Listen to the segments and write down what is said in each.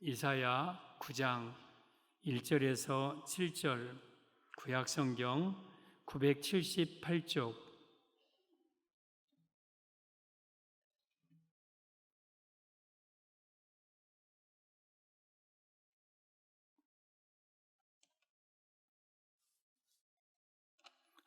이사야 9장 1절에서 7절 구약성경 978쪽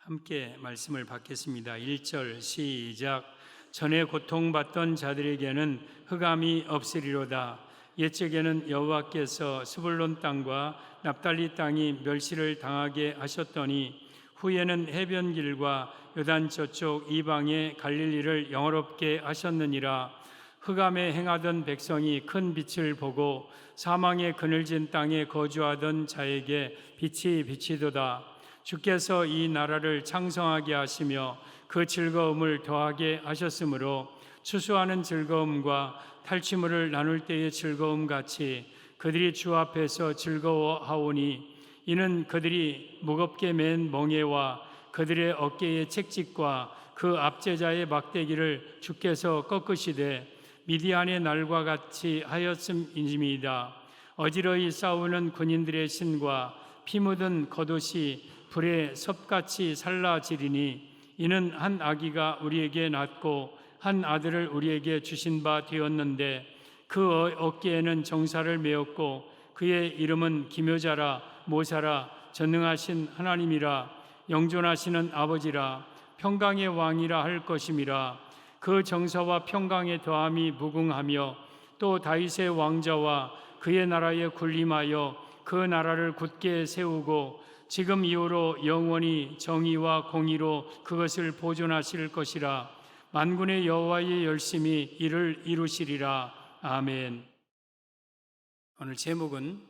함께 말씀을 받겠습니다. 1절 시작. 전에 고통받던 자들에게는 흑암이 없으리로다. 옛적에는 여호와께서 스불론 땅과 납달리 땅이 멸시를 당하게 하셨더니 후에는 해변길과 요단 저쪽 이방의 갈릴리를 영화롭게 하셨느니라. 흑암에 행하던 백성이 큰 빛을 보고 사망의 그늘진 땅에 거주하던 자에게 빛이 비치도다. 주께서 이 나라를 창성하게 하시며 그 즐거움을 더하게 하셨으므로 추수하는 즐거움과 탈취물을 나눌 때의 즐거움 같이 그들이 주 앞에서 즐거워하오니 이는 그들이 무겁게 맨 멍에와 그들의 어깨의 책직과 그 압제자의 막대기를 주께서 꺾으시되 미디안의 날과 같이 하였음이니이다. 어지러이 싸우는 군인들의 신과 피 묻은 겉옷이 불에 섭같이 살라지리니 이는 한 아기가 우리에게 낳고 한 아들을 우리에게 주신 바 되었는데 그 어깨에는 정사를 메었고 그의 이름은 기묘자라 모사라 전능하신 하나님이라 영존하시는 아버지라 평강의 왕이라 할 것임이라. 그 정사와 평강의 더함이 무궁하며 또 다윗의 왕자와 그의 나라에 군림하여 그 나라를 굳게 세우고 지금 이후로 영원히 정의와 공의로 그것을 보존하실 것이라. 만군의 여호와의 열심히 이를 이루시리라. 아멘. 오늘 제목은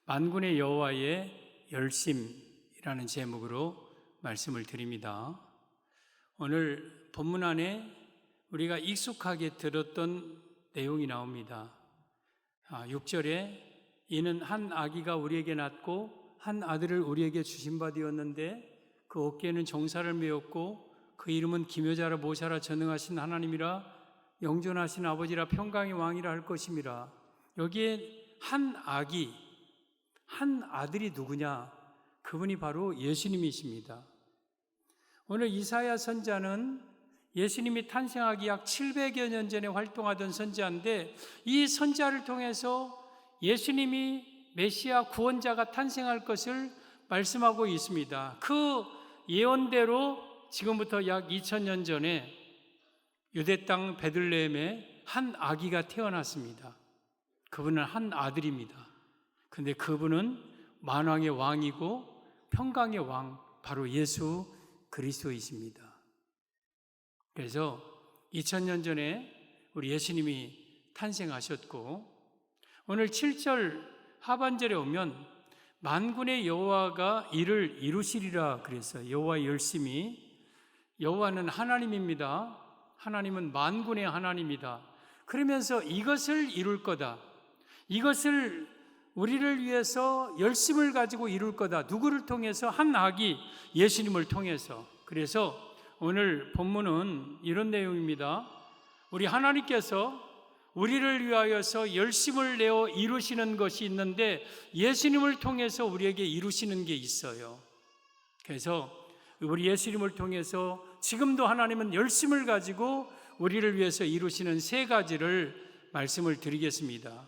만군의 여호와의 열심이라는 제목으로 말씀을 드립니다. 오늘 본문 안에 우리가 익숙하게 들었던 내용이 나옵니다. 6절에 이는 한 아기가 우리에게 낳고 한 아들을 우리에게 주신 바 되었는데 그 어깨에는 정사를 메었고 그 이름은 기묘자라 모사라 전능하신 하나님이라 영존하신 아버지라 평강의 왕이라 할 것임이라. 여기에 한 아기, 한 아들이 누구냐? 그분이 바로 예수님이십니다. 오늘 이사야 선지자는 예수님이 탄생하기 약 700여 년 전에 활동하던 선지자인데 이 선지자를 통해서 예수님이 메시아 구원자가 탄생할 것을 말씀하고 있습니다. 그 예언대로 지금부터 약 2000년 전에 유대 땅 베들레헴에 한 아기가 태어났습니다. 그분은 한 아들입니다. 근데 그분은 만왕의 왕이고 평강의 왕, 바로 예수 그리스도이십니다. 그래서 2000년 전에 우리 예수님이 탄생하셨고 오늘 7절 하반절에 오면 만군의 여호와가 이를 이루시리라 그랬어요. 여호와의 열심히. 여호와는 하나님입니다. 하나님은 만군의 하나님이다. 그러면서 이것을 이룰 거다. 이것을 우리를 위해서 열심을 가지고 이룰 거다. 누구를 통해서? 한 아기 예수님을 통해서. 그래서 오늘 본문은 이런 내용입니다. 우리 하나님께서 우리를 위하여서 열심을 내어 이루시는 것이 있는데 예수님을 통해서 우리에게 이루시는 게 있어요. 그래서 우리 예수님을 통해서 지금도 하나님은 열심을 가지고 우리를 위해서 이루시는 세 가지를 말씀을 드리겠습니다.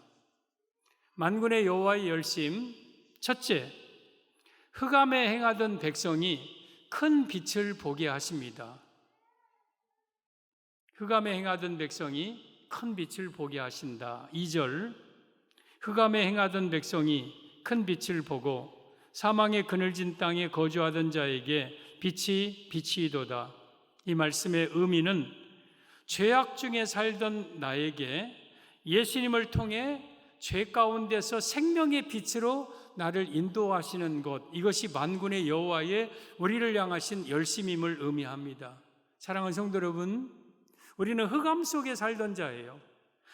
만군의 여호와의 열심. 첫째, 흑암에 행하던 백성이 큰 빛을 보게 하십니다. 흑암에 행하던 백성이 큰 빛을 보게 하신다. 2절, 흑암에 행하던 백성이 큰 빛을 보고 사망의 그늘진 땅에 거주하던 자에게 빛이 비치도다. 이 말씀의 의미는 죄악 중에 살던 나에게 예수님을 통해 죄 가운데서 생명의 빛으로 나를 인도하시는 것, 이것이 만군의 여호와의 우리를 향하신 열심임을 의미합니다. 사랑하는 성도 여러분, 우리는 흑암 속에 살던 자예요.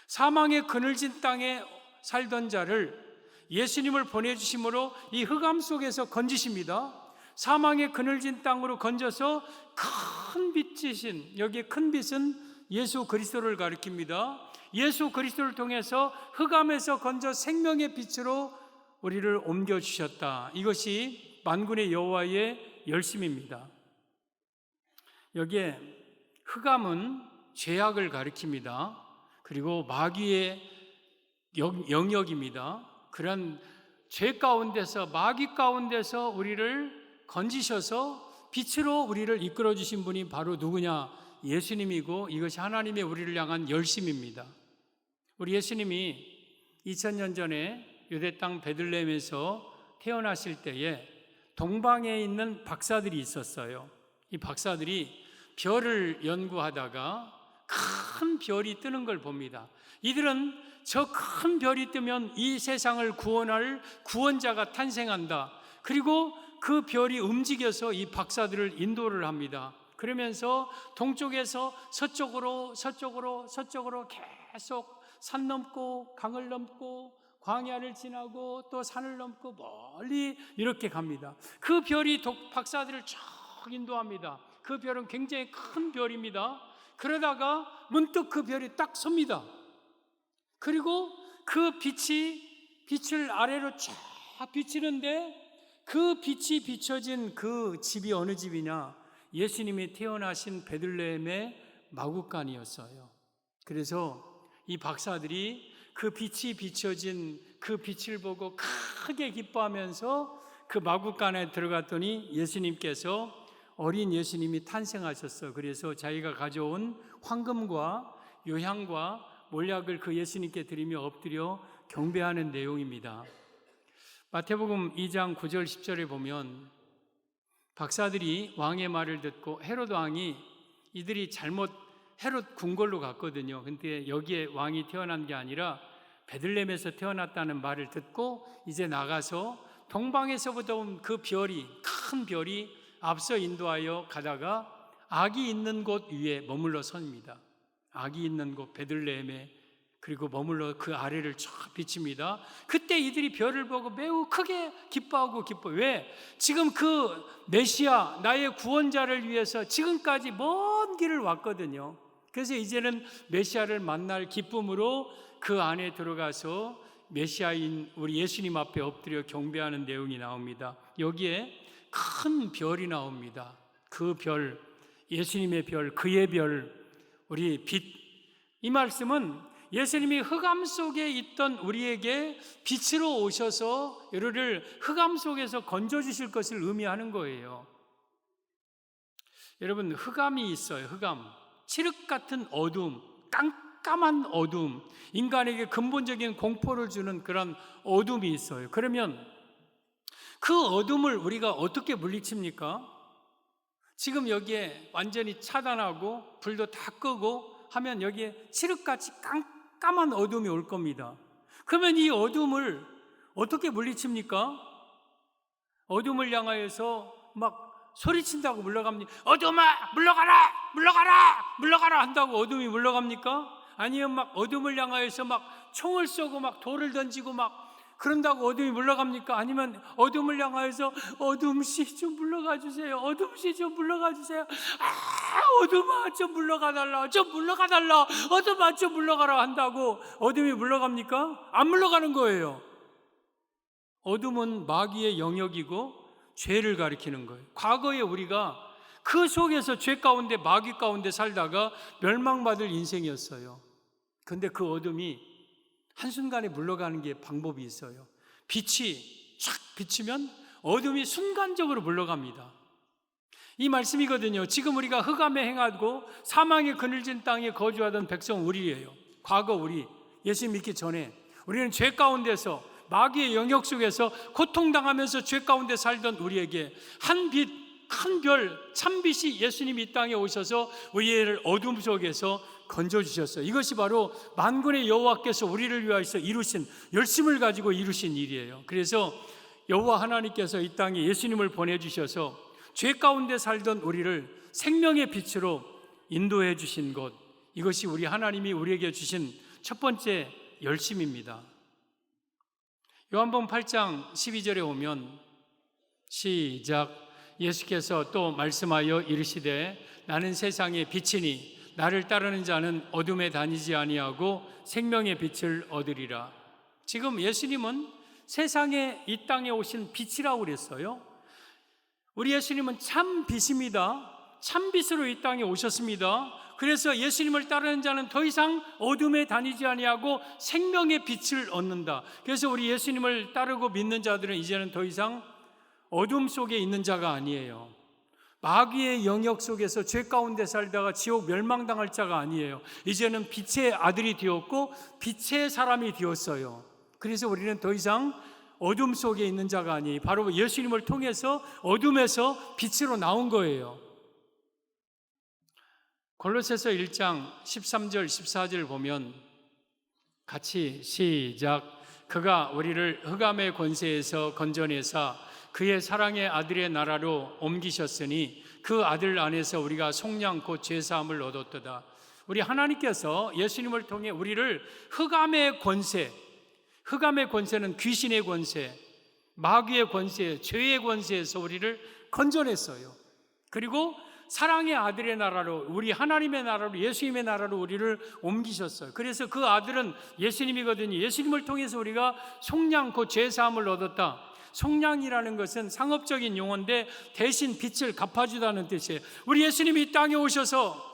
사망의 그늘진 땅에 살던 자를 예수님을 보내주심으로 이 흑암 속에서 건지십니다. 사망의 그늘진 땅으로 건져서 큰 빛이신, 여기에 큰 빛은 예수 그리스도를 가리킵니다. 예수 그리스도를 통해서 흑암에서 건져 생명의 빛으로 우리를 옮겨주셨다. 이것이 만군의 여호와의 열심입니다. 여기에 흑암은 죄악을 가리킵니다. 그리고 마귀의 영역입니다. 그런 죄 가운데서, 마귀 가운데서 우리를 건지셔서 빛으로 우리를 이끌어 주신 분이 바로 누구냐? 예수님이고, 이것이 하나님의 우리를 향한 열심입니다. 우리 예수님이 2000년 전에 유대 땅 베들레헴에서 태어나실 때에 동방에 있는 박사들이 있었어요. 이 박사들이 별을 연구하다가 큰 별이 뜨는 걸 봅니다. 이들은 저 큰 별이 뜨면 이 세상을 구원할 구원자가 탄생한다. 그리고 그 별이 움직여서 이 박사들을 인도를 합니다. 그러면서 동쪽에서 서쪽으로 계속 산 넘고 강을 넘고 광야를 지나고 또 산을 넘고 멀리 이렇게 갑니다. 그 별이 박사들을 쭉 인도합니다. 그 별은 굉장히 큰 별입니다. 그러다가 문득 그 별이 딱 섭니다. 그리고 그 빛을 아래로 쫙 비치는데, 그 빛이 비춰진 그 집이 어느 집이냐? 예수님이 태어나신 베들레헴의 마구간이었어요. 그래서 이 박사들이 그 빛이 비춰진 그 빛을 보고 크게 기뻐하면서 그 마구간에 들어갔더니 예수님께서, 어린 예수님이 탄생하셨어. 그래서 자기가 가져온 황금과 요향과 몰약을 그 예수님께 드리며 엎드려 경배하는 내용입니다. 마태복음 2장 9절 10절에 보면 박사들이 왕의 말을 듣고, 헤롯 왕이 이들이 잘못 헤롯 궁궐로 갔거든요. 근데 여기에 왕이 태어난 게 아니라 베들레헴에서 태어났다는 말을 듣고 이제 나가서 동방에서부터 온 그 별이, 큰 별이 앞서 인도하여 가다가 아기 있는 곳 위에 머물러 섭니다. 아기 있는 곳 베들레헴에, 그리고 머물러 그 아래를 쫙 비칩니다. 그때 이들이 별을 보고 매우 크게 기뻐하고 왜? 지금 그 메시아, 나의 구원자를 위해서 지금까지 먼 길을 왔거든요. 그래서 이제는 메시아를 만날 기쁨으로 그 안에 들어가서 메시아인 우리 예수님 앞에 엎드려 경배하는 내용이 나옵니다. 여기에 큰 별이 나옵니다. 그 별, 예수님의 별, 그의 별, 우리 빛. 이 말씀은 예수님이 흑암 속에 있던 우리에게 빛으로 오셔서 우리를 흑암 속에서 건져주실 것을 의미하는 거예요. 여러분, 흑암이 있어요. 흑암, 칠흑 같은 어둠, 깜깜한 어둠, 인간에게 근본적인 공포를 주는 그런 어둠이 있어요. 그러면 그 어둠을 우리가 어떻게 물리칩니까? 지금 여기에 완전히 차단하고 불도 다 끄고 하면 여기에 칠흑같이 깜깜한 어둠이 올 겁니다. 그러면 이 어둠을 어떻게 물리칩니까? 어둠을 향하여서 막 소리친다고 물러갑니까? 어둠아 물러가라! 물러가라! 물러가라! 한다고 어둠이 물러갑니까? 아니면 막 어둠을 향하여서 막 총을 쏘고 막 돌을 던지고 막 그런다고 어둠이 물러갑니까? 아니면 어둠을 향하여서 어둠씨 좀 물러가 주세요. 어둠씨 좀 물러가 주세요. 어둠아 좀 물러가 달라. 좀 물러가 달라. 어둠아 좀 물러가라 한다고 어둠이 물러갑니까? 안 물러가는 거예요. 어둠은 마귀의 영역이고 죄를 가리키는 거예요. 과거에 우리가 그 속에서 죄 가운데 마귀 가운데 살다가 멸망받을 인생이었어요. 그런데 그 어둠이 한순간에 물러가는 게 방법이 있어요. 빛이 쫙 비치면 어둠이 순간적으로 물러갑니다. 이 말씀이거든요. 지금 우리가 흑암에 행하고 사망의 그늘진 땅에 거주하던 백성 우리예요. 과거 우리, 예수 믿기 전에 우리는 죄 가운데서 마귀의 영역 속에서 고통당하면서 죄 가운데 살던 우리에게 한 빛, 큰 별, 참빛이 예수님이 이 땅에 오셔서 우리를 어둠 속에서 건져주셨어요. 이것이 바로 만군의 여호와께서 우리를 위하여서 이루신, 열심을 가지고 이루신 일이에요. 그래서 여호와 하나님께서 이 땅에 예수님을 보내주셔서 죄 가운데 살던 우리를 생명의 빛으로 인도해 주신 것, 이것이 우리 하나님이 우리에게 주신 첫 번째 열심입니다. 요한복음 8장 12절에 오면 시작. 예수께서 또 말씀하여 이르시되 나는 세상의 빛이니 나를 따르는 자는 어둠에 다니지 아니하고 생명의 빛을 얻으리라. 지금 예수님은 세상에 이 땅에 오신 빛이라고 그랬어요. 우리 예수님은 참 빛입니다. 참 빛으로 이 땅에 오셨습니다. 그래서 예수님을 따르는 자는 더 이상 어둠에 다니지 아니하고 생명의 빛을 얻는다. 그래서 우리 예수님을 따르고 믿는 자들은 이제는 더 이상 어둠 속에 있는 자가 아니에요. 마귀의 영역 속에서 죄 가운데 살다가 지옥 멸망당할 자가 아니에요. 이제는 빛의 아들이 되었고 빛의 사람이 되었어요. 그래서 우리는 더 이상 어둠 속에 있는 자가 아니에요. 바로 예수님을 통해서 어둠에서 빛으로 나온 거예요. 골로새서 1장 13절 14절 보면 같이 시작. 그가 우리를 흑암의 권세에서 건져내사 그의 사랑의 아들의 나라로 옮기셨으니 그 아들 안에서 우리가 속량 곧 죄사함을 얻었도다. 우리 하나님께서 예수님을 통해 우리를 흑암의 권세, 흑암의 권세는 귀신의 권세, 마귀의 권세, 죄의 권세에서 우리를 건져냈어요. 그리고 사랑의 아들의 나라로, 우리 하나님의 나라로, 예수님의 나라로 우리를 옮기셨어요. 그래서 그 아들은 예수님이거든요. 예수님을 통해서 우리가 속량 곧 죄사함을 얻었다. 속량이라는 것은 상업적인 용어인데 대신 빚을 갚아주다는 뜻이에요. 우리 예수님이 이 땅에 오셔서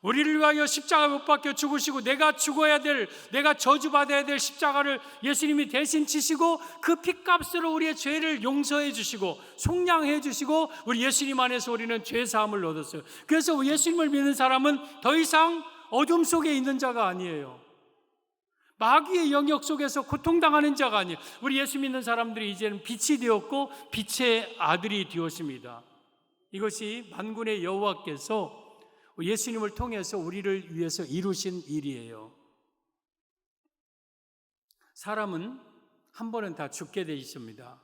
우리를 위하여 십자가 못 박혀 죽으시고 내가 죽어야 될, 내가 저주받아야 될 십자가를 예수님이 대신 치시고 그 핏값으로 우리의 죄를 용서해 주시고 속량해 주시고 우리 예수님 안에서 우리는 죄사함을 얻었어요. 그래서 예수님을 믿는 사람은 더 이상 어둠 속에 있는 자가 아니에요. 마귀의 영역 속에서 고통당하는 자가 아니에요. 우리 예수 믿는 사람들이 이제는 빛이 되었고 빛의 아들이 되었습니다. 이것이 만군의 여호와께서 예수님을 통해서 우리를 위해서 이루신 일이에요. 사람은 한 번은 다 죽게 돼 있습니다.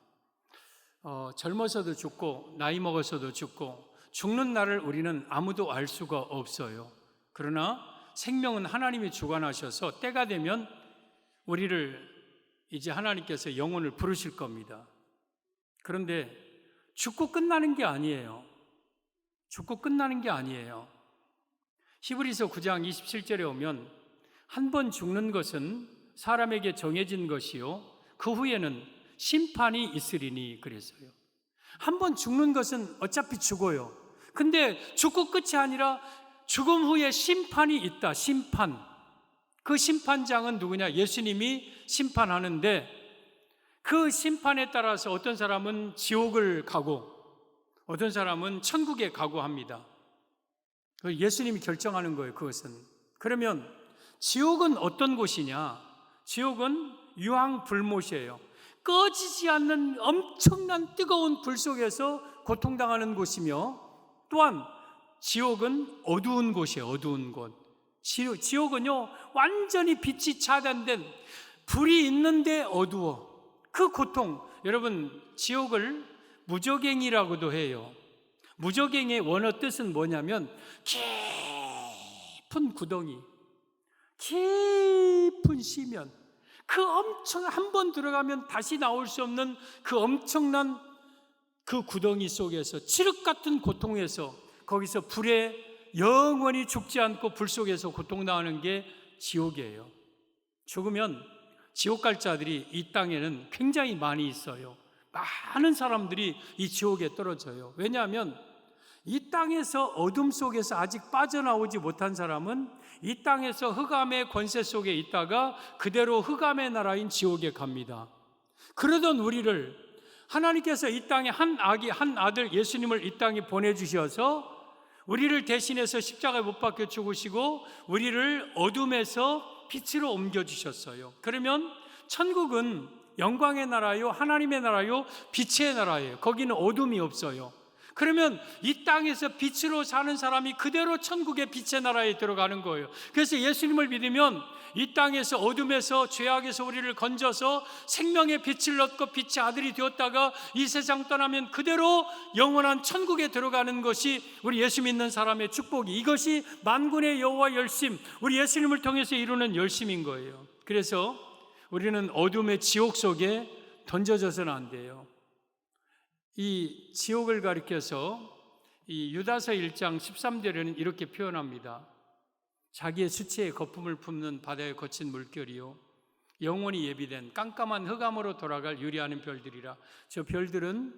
젊어서도 죽고 나이 먹어서도 죽고 죽는 날을 우리는 아무도 알 수가 없어요. 그러나 생명은 하나님이 주관하셔서 때가 되면 우리를 이제 하나님께서 영혼을 부르실 겁니다. 그런데 죽고 끝나는 게 아니에요. 죽고 끝나는 게 아니에요. 히브리서 9장 27절에 오면 한 번 죽는 것은 사람에게 정해진 것이요 그 후에는 심판이 있으리니 그랬어요. 한 번 죽는 것은 어차피 죽어요. 근데 죽고 끝이 아니라 죽음 후에 심판이 있다. 심판. 그 심판장은 누구냐? 예수님이 심판하는데 그 심판에 따라서 어떤 사람은 지옥을 가고 어떤 사람은 천국에 가고 합니다. 예수님이 결정하는 거예요. 그것은. 그러면 지옥은 어떤 곳이냐? 지옥은 유황불못이에요. 꺼지지 않는 엄청난 뜨거운 불 속에서 고통당하는 곳이며 또한 지옥은 어두운 곳이에요. 어두운 곳. 지옥은요 완전히 빛이 차단된 불이 있는데 어두워. 그 고통, 여러분 지옥을 무저갱이라고도 해요. 무저갱의 원어 뜻은 뭐냐면 깊은 구덩이, 깊은 시면, 그 엄청 한 번 들어가면 다시 나올 수 없는 그 엄청난 그 구덩이 속에서 칠흑 같은 고통에서 거기서 불에 영원히 죽지 않고 불 속에서 고통당하는 게 지옥이에요. 죽으면 지옥 갈 자들이 이 땅에는 굉장히 많이 있어요. 많은 사람들이 이 지옥에 떨어져요. 왜냐하면 이 땅에서 어둠 속에서 아직 빠져나오지 못한 사람은 이 땅에서 흑암의 권세 속에 있다가 그대로 흑암의 나라인 지옥에 갑니다. 그러던 우리를 하나님께서 이 땅에 한 아들 예수님을 이 땅에 보내주셔서 우리를 대신해서 십자가에 못 박혀 죽으시고 우리를 어둠에서 빛으로 옮겨주셨어요. 그러면 천국은 영광의 나라요, 하나님의 나라요, 빛의 나라예요. 거기는 어둠이 없어요. 그러면 이 땅에서 빛으로 사는 사람이 그대로 천국의 빛의 나라에 들어가는 거예요. 그래서 예수님을 믿으면 이 땅에서 어둠에서 죄악에서 우리를 건져서 생명의 빛을 얻고 빛의 아들이 되었다가 이 세상 떠나면 그대로 영원한 천국에 들어가는 것이 우리 예수 믿는 사람의 축복이, 이것이 만군의 여호와 열심, 우리 예수님을 통해서 이루는 열심인 거예요. 그래서 우리는 어둠의 지옥 속에 던져져서는 안 돼요. 이 지옥을 가리켜서 이 유다서 1장 13절에는 이렇게 표현합니다. 자기의 수치의 거품을 품는 바다의 거친 물결이요 영원히 예비된 깜깜한 흑암으로 돌아갈 유리하는 별들이라. 저 별들은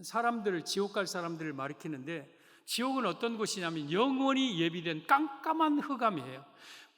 사람들을, 지옥 갈 사람들을 가리키는데, 지옥은 어떤 곳이냐면 영원히 예비된 깜깜한 흑암이에요.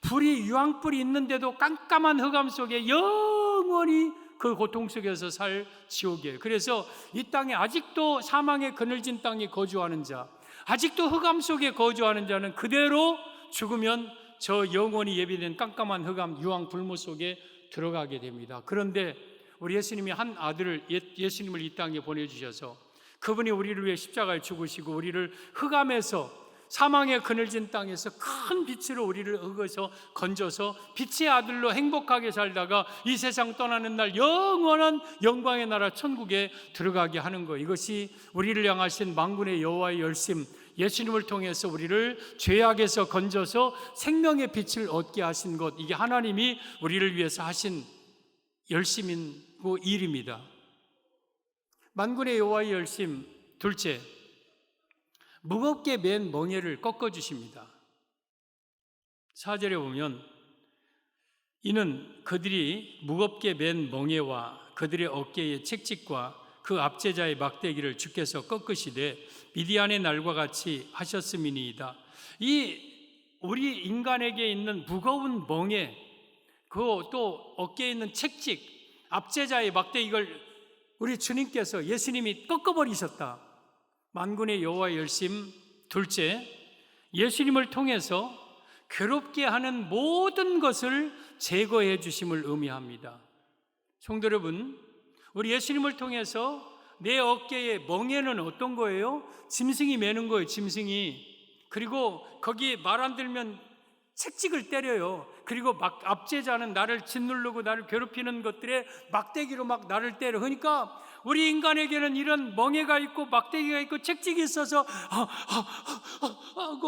불이, 유황불이 있는데도 깜깜한 흑암 속에 영원히 그 고통 속에서 살 지옥이에요. 그래서 이 땅에 아직도 사망의 그늘진 땅에 거주하는 자, 아직도 흑암 속에 거주하는 자는 그대로 죽으면 저 영원히 예비된 깜깜한 흑암, 유황 불모 속에 들어가게 됩니다. 그런데 우리 예수님이 한 아들을, 예수님을 이 땅에 보내주셔서 그분이 우리를 위해 십자가에 죽으시고 우리를 흑암에서, 사망의 그늘진 땅에서 큰 빛으로 우리를 흑어서 건져서 빛의 아들로 행복하게 살다가 이 세상 떠나는 날 영원한 영광의 나라 천국에 들어가게 하는 것, 이것이 우리를 향하신 만군의 여호와의 열심, 예수님을 통해서 우리를 죄악에서 건져서 생명의 빛을 얻게 하신 것, 이게 하나님이 우리를 위해서 하신 열심이고 일입니다. 만군의 여호와의 열심, 둘째, 무겁게 맨 멍에를 꺾어주십니다. 4절에 보면 이는 그들이 무겁게 맨 멍에와 그들의 어깨의 책찍과 그 압제자의 막대기를 주께서 꺾으시되 미디안의 날과 같이 하셨음이니이다. 이 우리 인간에게 있는 무거운 멍에, 그 또 어깨에 있는 책찍, 압제자의 막대기, 이걸 우리 주님께서, 예수님이 꺾어버리셨다. 만군의 여호와의 열심. 둘째, 예수님을 통해서 괴롭게 하는 모든 것을 제거해 주심을 의미합니다. 성도 여러분, 우리 예수님을 통해서 내 어깨에 멍에는 어떤 거예요? 짐승이 매는 거예요, 짐승이. 그리고 거기에 말 안 들면 책찍을 때려요. 그리고 막 압제자는 나를 짓누르고 나를 괴롭히는 것들에 막대기로 막 나를 때려. 그러니까 우리 인간에게는 이런 멍에가 있고 막대기가 있고 책찍이 있어서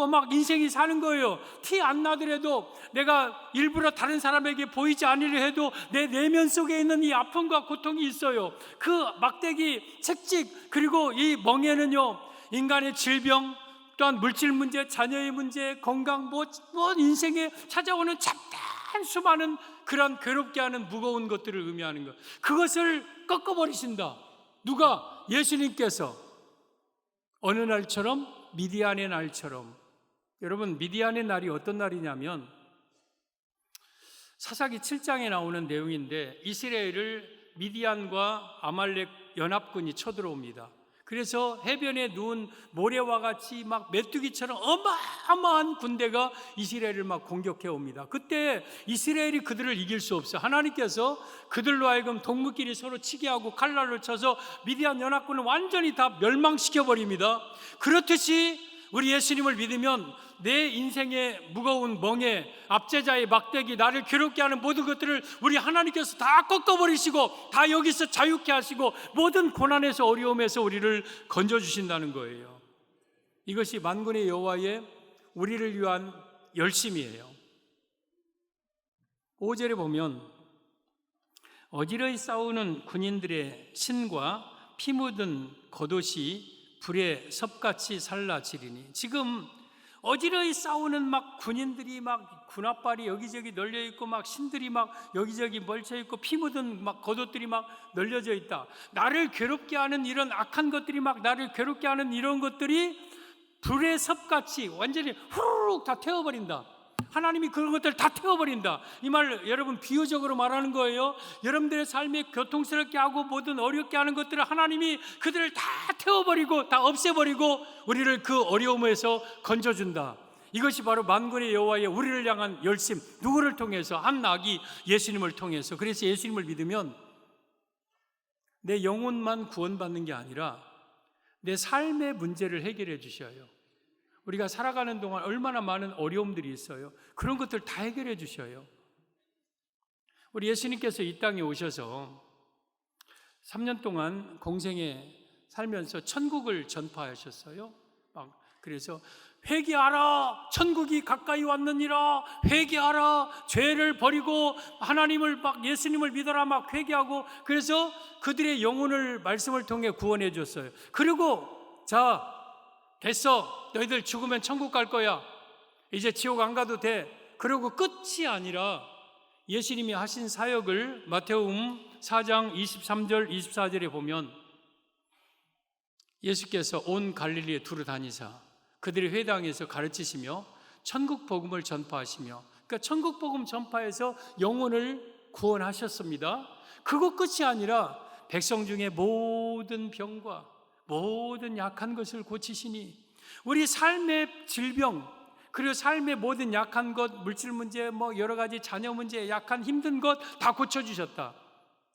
막 인생이 사는 거예요. 티 안 나더라도, 내가 일부러 다른 사람에게 보이지 않으려 해도 내 내면 속에 있는 이 아픔과 고통이 있어요. 그 막대기, 책찍, 그리고 이 멍에는요, 인간의 질병, 또한 물질 문제, 자녀의 문제, 건강, 뭐 인생에 찾아오는 잠깐 수많은 그런 괴롭게 하는 무거운 것들을 의미하는 것, 그것을 꺾어버리신다. 누가? 예수님께서. 어느 날처럼? 미디안의 날처럼. 여러분, 미디안의 날이 어떤 날이냐면 사사기 7장에 나오는 내용인데, 이스라엘을 미디안과 아말렉 연합군이 쳐들어옵니다. 그래서 해변에 누운 모래와 같이 막 메뚜기처럼 어마어마한 군대가 이스라엘을 막 공격해 옵니다. 그때 이스라엘이 그들을 이길 수 없어요. 하나님께서 그들로 하여금 동무끼리 서로 치게 하고 칼날로 쳐서 미디안 연합군을 완전히 다 멸망시켜 버립니다. 그렇듯이 우리 예수님을 믿으면 내 인생의 무거운 멍에, 압제자의 막대기, 나를 괴롭게 하는 모든 것들을 우리 하나님께서 다 꺾어버리시고 다 여기서 자유케 하시고 모든 고난에서, 어려움에서 우리를 건져주신다는 거예요. 이것이 만군의 여호와의 우리를 위한 열심이에요. 5절에 보면 어지러이 싸우는 군인들의 신과 피 묻은 겉옷이 불에 섭같이 살라지리니, 지금 어지러이 싸우는 막 군인들이 막 군합발이 여기저기 널려 있고 막 신들이 막 여기저기 멀쳐 있고 피 묻은 막 겉옷들이 막 널려져 있다. 나를 괴롭게 하는 이런 악한 것들이 막 나를 괴롭게 하는 이런 것들이 불의 섭같이 완전히 후루룩 다 태워버린다. 하나님이 그런 것들을 다 태워버린다. 이 말 여러분 비유적으로 말하는 거예요. 여러분들의 삶에 교통스럽게 하고 모든 어렵게 하는 것들을 하나님이 그들을 다 태워버리고 다 없애버리고 우리를 그 어려움에서 건져준다. 이것이 바로 만군의 여호와의 우리를 향한 열심. 누구를 통해서? 한 아기 예수님을 통해서. 그래서 예수님을 믿으면 내 영혼만 구원받는 게 아니라 내 삶의 문제를 해결해 주셔요. 우리가 살아가는 동안 얼마나 많은 어려움들이 있어요. 그런 것들 다 해결해 주셔요. 우리 예수님께서 이 땅에 오셔서 3년 동안 공생에 살면서 천국을 전파하셨어요. 그래서 회개하라, 천국이 가까이 왔느니라, 회개하라, 죄를 버리고 하나님을 막 예수님을 믿어라 막 회개하고, 그래서 그들의 영혼을 말씀을 통해 구원해 줬어요. 그리고 자, 됐어, 너희들 죽으면 천국 갈 거야, 이제 지옥 안 가도 돼, 그리고 끝이 아니라 예수님이 하신 사역을 마태복음 4장 23절 24절에 보면 예수께서 온 갈릴리에 두루 다니사 그들의 회당에서 가르치시며 천국 복음을 전파하시며, 그러니까 천국 복음 전파해서 영혼을 구원하셨습니다. 그것 끝이 아니라 백성 중에 모든 병과 모든 약한 것을 고치시니, 우리 삶의 질병, 그리고 삶의 모든 약한 것, 물질 문제, 여러 가지 자녀 문제, 약한 힘든 것 다 고쳐주셨다.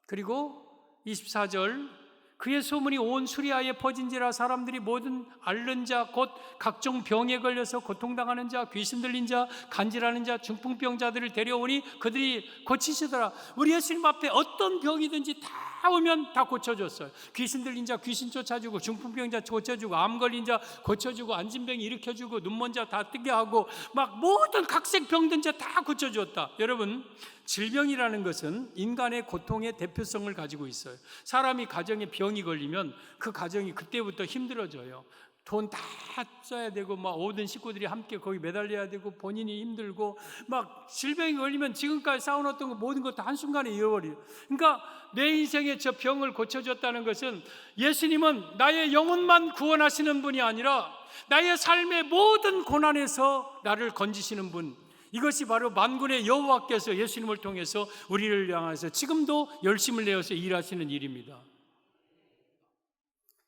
그리고 24절, 그의 소문이 온 수리아에 퍼진지라 사람들이 모든 앓는 자, 곧 각종 병에 걸려서 고통당하는 자, 귀신 들린 자, 간질하는 자, 중풍병자들을 데려오니 그들이 고치시더라. 우리 예수님 앞에 어떤 병이든지 다 오면 다 고쳐줬어요. 귀신 들린 자 귀신 쫓아주고, 중풍병자 고쳐주고, 암 걸린 자 고쳐주고, 안진병 일으켜주고, 눈먼 자 다 뜨게 하고, 막 모든 각색 병든 자 다 고쳐주었다. 여러분, 질병이라는 것은 인간의 고통의 대표성을 가지고 있어요. 사람이 가정에 병이 걸리면 그 가정이 그때부터 힘들어져요. 돈 다 써야 되고, 모든 식구들이 함께 거기 매달려야 되고, 본인이 힘들고, 질병이 걸리면 지금까지 쌓아놓았던 거 모든 것 다 한순간에 잃어버려요. 그러니까 내 인생의 저 병을 고쳐줬다는 것은, 예수님은 나의 영혼만 구원하시는 분이 아니라 나의 삶의 모든 고난에서 나를 건지시는 분, 이것이 바로 만군의 여호와께서 예수님을 통해서 우리를 향해서 지금도 열심을 내어서 일하시는 일입니다.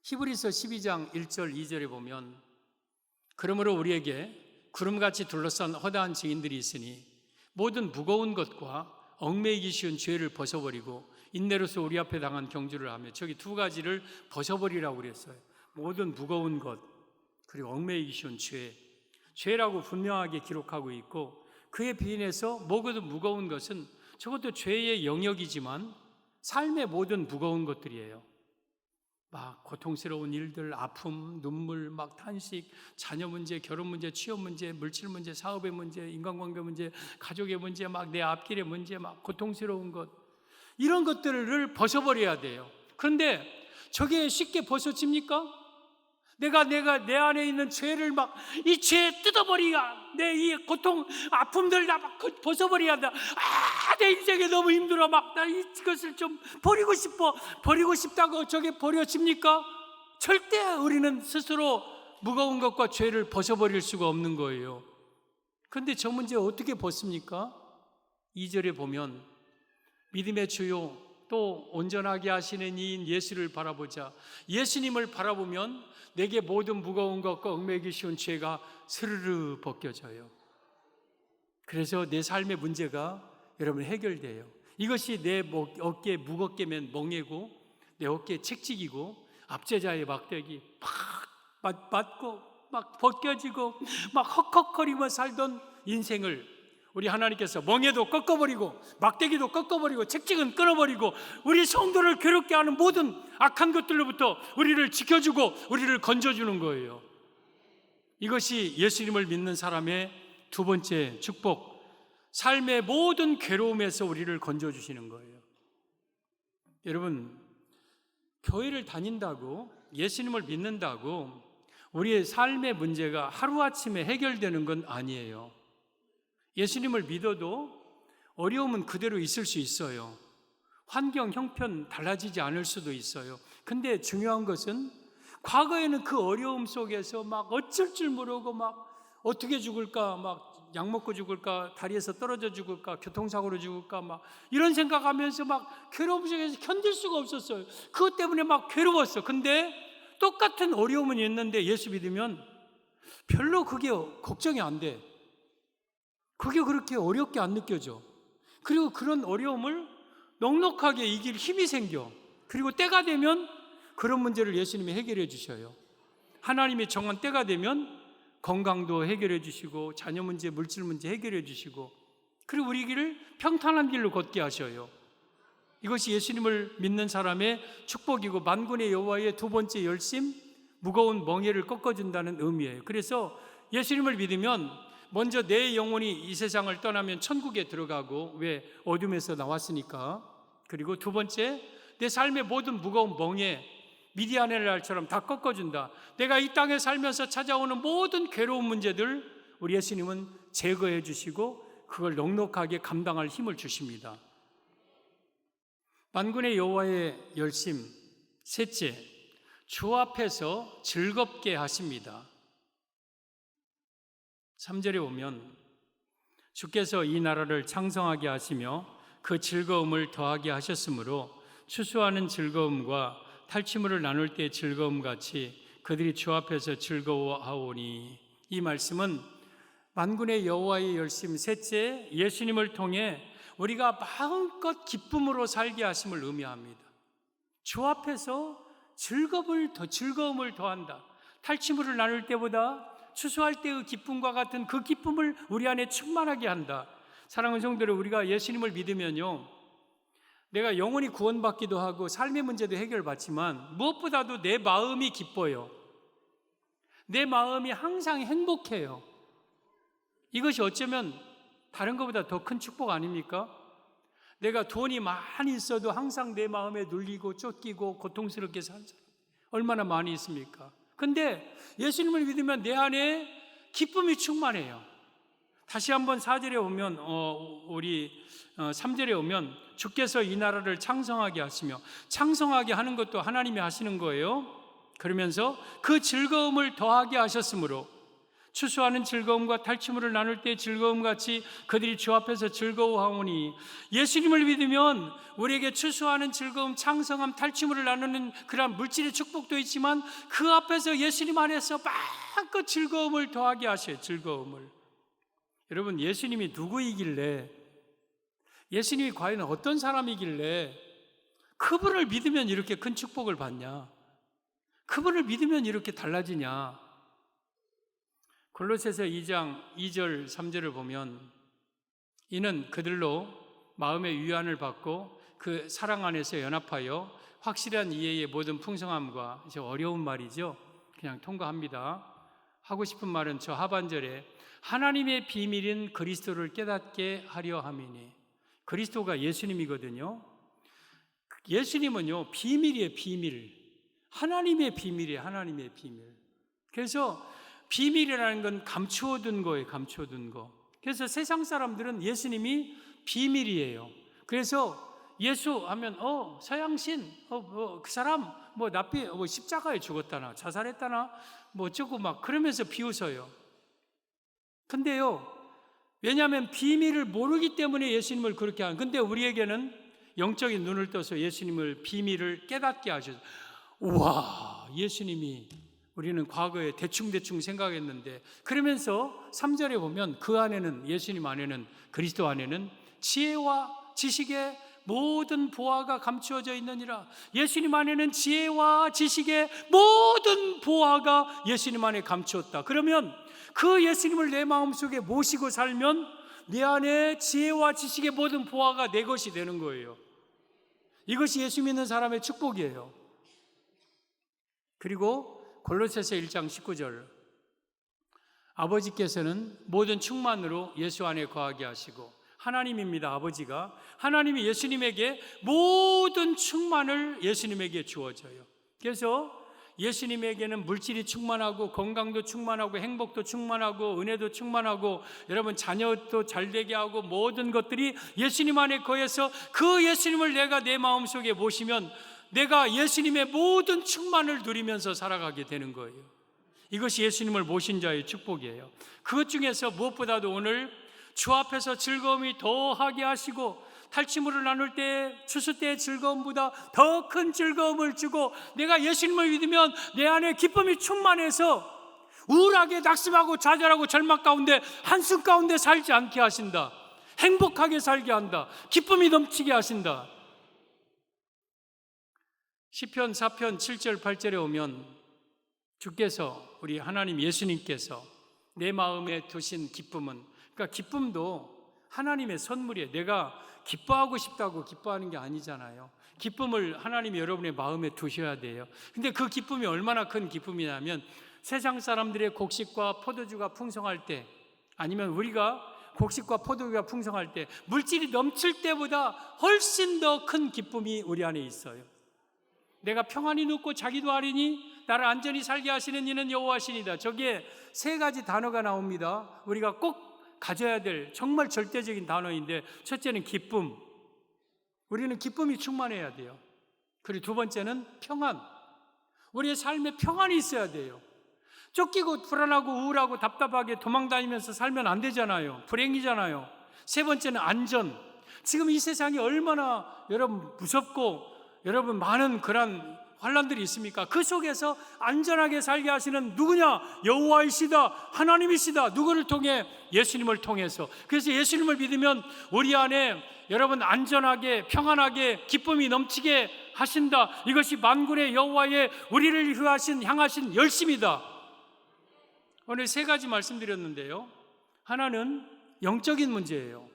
히브리서 12장 1절 2절에 보면, 그러므로 우리에게 구름같이 둘러싼 허다한 증인들이 있으니 모든 무거운 것과 얽매이기 쉬운 죄를 벗어버리고 인내로서 우리 앞에 당한 경주를 하며, 저기 두 가지를 벗어버리라고 그랬어요. 모든 무거운 것, 그리고 얽매이기 쉬운 죄라고 분명하게 기록하고 있고, 그에 비인해서 모든 무거운 것은 저것도 죄의 영역이지만 삶의 모든 무거운 것들이에요. 고통스러운 일들, 아픔, 눈물, 탄식, 자녀 문제, 결혼 문제, 취업 문제, 물질 문제, 사업의 문제, 인간관계 문제, 가족의 문제, 내 앞길의 문제, 고통스러운 것, 이런 것들을 벗어버려야 돼요. 그런데 저게 쉽게 벗어집니까? 내가 내 안에 있는 죄를 이 죄 뜯어버리야, 내 이 고통, 아픔들 다 벗어버려야 한다. 내 인생이 너무 힘들어. 나 이것을 좀 버리고 싶어. 버리고 싶다고 저게 버려집니까? 절대 우리는 스스로 무거운 것과 죄를 벗어버릴 수가 없는 거예요. 그런데 저 문제 어떻게 벗습니까? 2절에 보면, 믿음의 주요 또 온전하게 하시는 이인 예수를 바라보자. 예수님을 바라보면 내게 모든 무거운 것과 얽매이기 쉬운 죄가 스르르 벗겨져요. 그래서 내 삶의 문제가 여러분 해결돼요. 이것이 내 어깨에 무겁게 맨 멍에고, 내 어깨에 책찍이고, 압제자의 막대기 맞고 벗겨지고 헉헉거리며 살던 인생을 우리 하나님께서 멍에도 꺾어버리고, 막대기도 꺾어버리고, 책찍은 끊어버리고, 우리 성도를 괴롭게 하는 모든 악한 것들로부터 우리를 지켜주고 우리를 건져주는 거예요. 이것이 예수님을 믿는 사람의 두 번째 축복, 삶의 모든 괴로움에서 우리를 건져주시는 거예요. 여러분, 교회를 다닌다고, 예수님을 믿는다고 우리의 삶의 문제가 하루아침에 해결되는 건 아니에요. 예수님을 믿어도 어려움은 그대로 있을 수 있어요. 환경, 형편 달라지지 않을 수도 있어요. 근데 중요한 것은, 과거에는 그 어려움 속에서 어쩔 줄 모르고 어떻게 죽을까, 약 먹고 죽을까, 다리에서 떨어져 죽을까, 교통사고로 죽을까, 이런 생각하면서 괴로움 속에서 견딜 수가 없었어요. 그것 때문에 괴로웠어. 근데 똑같은 어려움은 있는데 예수 믿으면 별로 그게 걱정이 안 돼. 그게 그렇게 어렵게 안 느껴져. 그리고 그런 어려움을 넉넉하게 이길 힘이 생겨. 그리고 때가 되면 그런 문제를 예수님이 해결해 주셔요. 하나님이 정한 때가 되면 건강도 해결해 주시고, 자녀 문제, 물질 문제 해결해 주시고, 그리고 우리 길을 평탄한 길로 걷게 하셔요. 이것이 예수님을 믿는 사람의 축복이고, 만군의 여호와의 두 번째 열심, 무거운 멍에를 꺾어준다는 의미예요. 그래서 예수님을 믿으면 먼저 내 영혼이 이 세상을 떠나면 천국에 들어가고, 왜? 어둠에서 나왔으니까. 그리고 두 번째, 내 삶의 모든 무거운 멍에 미디안의 날처럼 다 꺾어준다. 내가 이 땅에 살면서 찾아오는 모든 괴로운 문제들 우리 예수님은 제거해 주시고, 그걸 넉넉하게 감당할 힘을 주십니다. 만군의 여호와의 열심. 셋째, 주 앞에서 즐겁게 하십니다. 3절에 보면 주께서 이 나라를 창성하게 하시며 그 즐거움을 더하게 하셨으므로 추수하는 즐거움과 탈취물을 나눌 때의 즐거움 같이 그들이 주 앞에서 즐거워하오니. 이 말씀은 만군의 여호와의 열심. 셋째, 예수님을 통해 우리가 마음껏 기쁨으로 살게 하심을 의미합니다. 주 앞에서 즐거움을 더한다. 탈취물을 나눌 때보다 추수할 때의 기쁨과 같은 그 기쁨을 우리 안에 충만하게 한다. 사랑하는 성도들, 우리가 예수님을 믿으면요, 내가 영원히 구원받기도 하고 삶의 문제도 해결받지만 무엇보다도 내 마음이 기뻐요. 내 마음이 항상 행복해요. 이것이 어쩌면 다른 것보다 더 큰 축복 아닙니까? 내가 돈이 많이 있어도 항상 내 마음에 눌리고 쫓기고 고통스럽게 산 사람 얼마나 많이 있습니까? 근데 예수님을 믿으면 내 안에 기쁨이 충만해요. 다시 한번 4절에 오면 3절에 오면 주께서 이 나라를 창성하게 하시며, 창성하게 하는 것도 하나님이 하시는 거예요. 그러면서 그 즐거움을 더하게 하셨으므로 추수하는 즐거움과 탈취물을 나눌 때의 즐거움 같이 그들이 주 앞에서 즐거워하오니. 예수님을 믿으면 우리에게 추수하는 즐거움, 창성함, 탈취물을 나누는 그런 물질의 축복도 있지만 그 앞에서 예수님 안에서 마음껏 즐거움을 더하게 하셔요. 즐거움을. 여러분, 예수님이 누구이길래, 예수님이 과연 어떤 사람이길래 그분을 믿으면 이렇게 큰 축복을 받냐? 그분을 믿으면 이렇게 달라지냐? 골로새서 2장 2절 3절을 보면 이는 그들로 마음의 위안을 받고 그 사랑 안에서 연합하여 확실한 이해의 모든 풍성함과, 이제 어려운 말이죠. 그냥 통과합니다. 하고 싶은 말은 저 하반절에 하나님의 비밀인 그리스도를 깨닫게 하려 함이니. 그리스도가 예수님이거든요. 예수님은요, 비밀이에요. 비밀. 하나님의 비밀이에요. 하나님의 비밀. 그래서 비밀이라는 건 감추어둔 거예요. 감추어둔 거. 그래서 세상 사람들은 예수님이 비밀이에요. 그래서 예수 하면 서양신 그 사람 십자가에 죽었다나 자살했다나 어쩌고 막 그러면서 비웃어요. 근데요, 왜냐하면 비밀을 모르기 때문에 예수님을 그렇게 하는. 근데 우리에게는 영적인 눈을 떠서 예수님을 비밀을 깨닫게 하셔서, 우와, 예수님이, 우리는 과거에 대충 생각했는데, 그러면서 3절에 보면 그 안에는, 예수님 안에는, 그리스도 안에는 지혜와 지식의 모든 보화가 감추어져 있느니라. 예수님 안에는 지혜와 지식의 모든 보화가 예수님 안에 감추었다. 그러면 그 예수님을 내 마음속에 모시고 살면 내 안에 지혜와 지식의 모든 보화가 내 것이 되는 거예요. 이것이 예수 믿는 사람의 축복이에요. 그리고 골로새서 1장 19절, 아버지께서는 모든 충만으로 예수 안에 거하게 하시고, 하나님입니다. 아버지가, 하나님이 예수님에게 모든 충만을 예수님에게 주어져요. 그래서 예수님에게는 물질이 충만하고 건강도 충만하고 행복도 충만하고 은혜도 충만하고 여러분 자녀도 잘되게 하고 모든 것들이 예수님 안에 거해서 그 예수님을 내가 내 마음속에 모시면 내가 예수님의 모든 충만을 누리면서 살아가게 되는 거예요. 이것이 예수님을 모신 자의 축복이에요. 그것 중에서 무엇보다도 오늘 주 앞에서 즐거움이 더하게 하시고 탈취물을 나눌 때 추수 때의 즐거움보다 더 큰 즐거움을 주고, 내가 예수님을 믿으면 내 안에 기쁨이 충만해서 우울하게 낙심하고 좌절하고 절망 가운데 한숨 가운데 살지 않게 하신다. 행복하게 살게 한다. 기쁨이 넘치게 하신다. 시편 4편 7절 8절에 오면 주께서, 우리 하나님 예수님께서 내 마음에 두신 기쁨은, 그러니까 기쁨도 하나님의 선물이에요. 내가 기뻐하고 싶다고 기뻐하는 게 아니잖아요. 기쁨을 하나님이 여러분의 마음에 두셔야 돼요. 근데 그 기쁨이 얼마나 큰 기쁨이냐면, 세상 사람들의 곡식과 포도주가 풍성할 때, 아니면 우리가 곡식과 포도주가 풍성할 때, 물질이 넘칠 때보다 훨씬 더 큰 기쁨이 우리 안에 있어요. 내가 평안히 눕고 자기도 아리니 나를 안전히 살게 하시는 이는 여호와시니이다. 저기에 세 가지 단어가 나옵니다. 우리가 꼭 가져야 될 정말 절대적인 단어인데, 첫째는 기쁨. 우리는 기쁨이 충만해야 돼요. 그리고 두 번째는 평안. 우리의 삶에 평안이 있어야 돼요. 쫓기고 불안하고 우울하고 답답하게 도망다니면서 살면 안 되잖아요. 불행이잖아요. 세 번째는 안전. 지금 이 세상이 얼마나 여러분 무섭고 여러분 많은 그런 환난들이 있습니까? 그 속에서 안전하게 살게 하시는 누구냐? 여호와이시다, 하나님이시다. 누구를 통해? 예수님을 통해서. 그래서 예수님을 믿으면 우리 안에 여러분 안전하게 평안하게 기쁨이 넘치게 하신다. 이것이 만군의 여호와의 우리를 향하신 열심이다. 오늘 세 가지 말씀드렸는데요, 하나는 영적인 문제예요.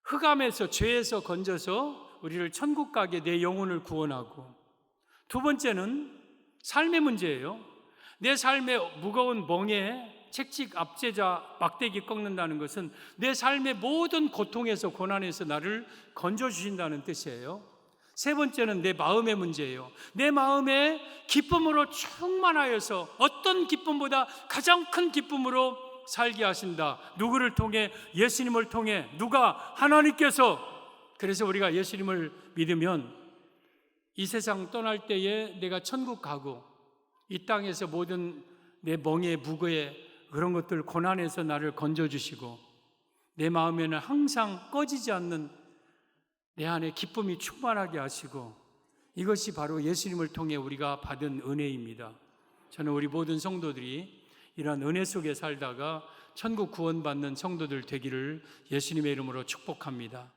흑암에서 죄에서 건져서 우리를 천국 가게 내 영혼을 구원하고, 두 번째는 삶의 문제예요. 내 삶의 무거운 멍에 책직 압제자 막대기 꺾는다는 것은 내 삶의 모든 고통에서 고난에서 나를 건져주신다는 뜻이에요. 세 번째는 내 마음의 문제예요. 내 마음에 기쁨으로 충만하여서 어떤 기쁨보다 가장 큰 기쁨으로 살게 하신다. 누구를 통해? 예수님을 통해. 누가? 하나님께서. 그래서 우리가 예수님을 믿으면 이 세상 떠날 때에 내가 천국 가고, 이 땅에서 모든 내 멍에 무거에 그런 것들 고난에서 나를 건져주시고, 내 마음에는 항상 꺼지지 않는 내 안에 기쁨이 충만하게 하시고, 이것이 바로 예수님을 통해 우리가 받은 은혜입니다. 저는 우리 모든 성도들이 이런 은혜 속에 살다가 천국 구원받는 성도들 되기를 예수님의 이름으로 축복합니다.